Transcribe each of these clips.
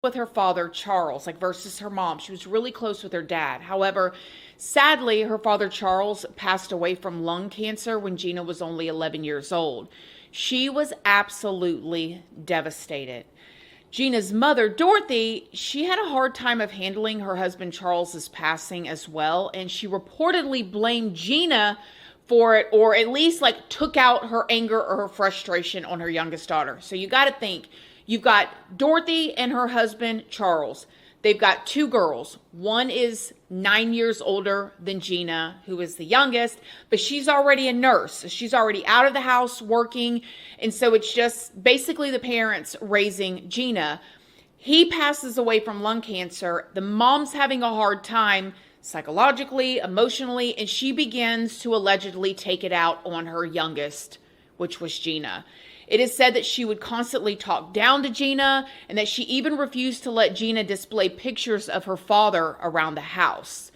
with her father, Charles, like versus her mom. She was really close with her dad. However, sadly, her father, Charles, passed away from lung cancer when Gina was only 11 years old. She was absolutely devastated. Gina's mother, Dorothy, she had a hard time of handling her husband Charles's passing as well, and she reportedly blamed Gina for it, or at least like took out her anger or her frustration on her youngest daughter. So you got to think, you've got Dorothy and her husband Charles. They've got two girls. One is 9 years older than Gina, who is the youngest, but she's already a nurse. She's already out of the house working. And so it's just basically the parents raising Gina. He passes away from lung cancer. The mom's having a hard time psychologically, emotionally, and she begins to allegedly take it out on her youngest, which was Gina. It is said that she would constantly talk down to Gina and that she even refused to let Gina display pictures of her father around the house.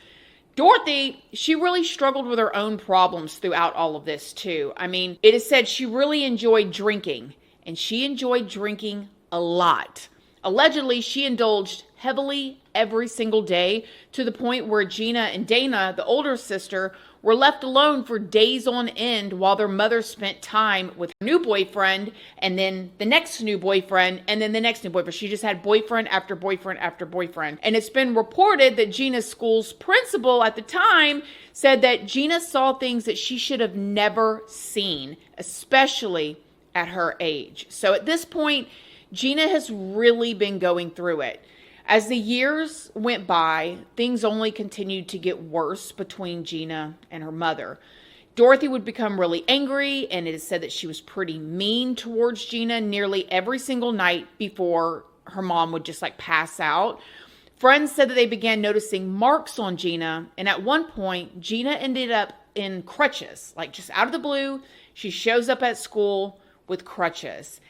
Dorothy, she really struggled with her own problems throughout all of this too. I mean, it is said she really enjoyed drinking, and she enjoyed drinking a lot. Allegedly, she indulged heavily every single day to the point where Gina and Dana, the older sister, were left alone for days on end while their mother spent time with her new boyfriend, and then the next new boyfriend, and then the next new boyfriend. She just had boyfriend after boyfriend after boyfriend. And it's been reported that Gina's school's principal at the time said that Gina saw things that she should have never seen, especially at her age. So at this point, Gina has really been going through it. As the years went by, things only continued to get worse between Gina and her mother. Dorothy would become really angry, and it is said that she was pretty mean towards Gina nearly every single night before her mom would just like pass out. Friends said that they began noticing marks on Gina, and at one point, Gina ended up in crutches, like just out of the blue. She shows up at school with crutches.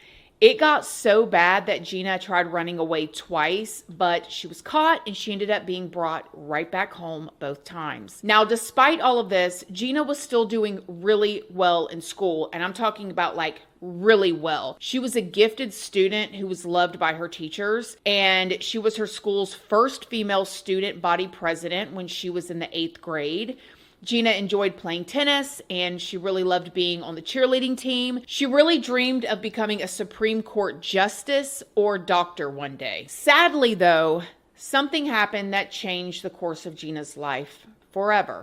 It got so bad that Gina tried running away twice, but she was caught and she ended up being brought right back home both times. Now, despite all of this, Gina was still doing really well in school, and I'm talking about like really well. She was a gifted student who was loved by her teachers, and she was her school's first female student body president when she was in the 8th grade. Gina enjoyed playing tennis, and she really loved being on the cheerleading team. She really dreamed of becoming a Supreme Court justice or doctor one day. Sadly, though, something happened that changed the course of Gina's life forever.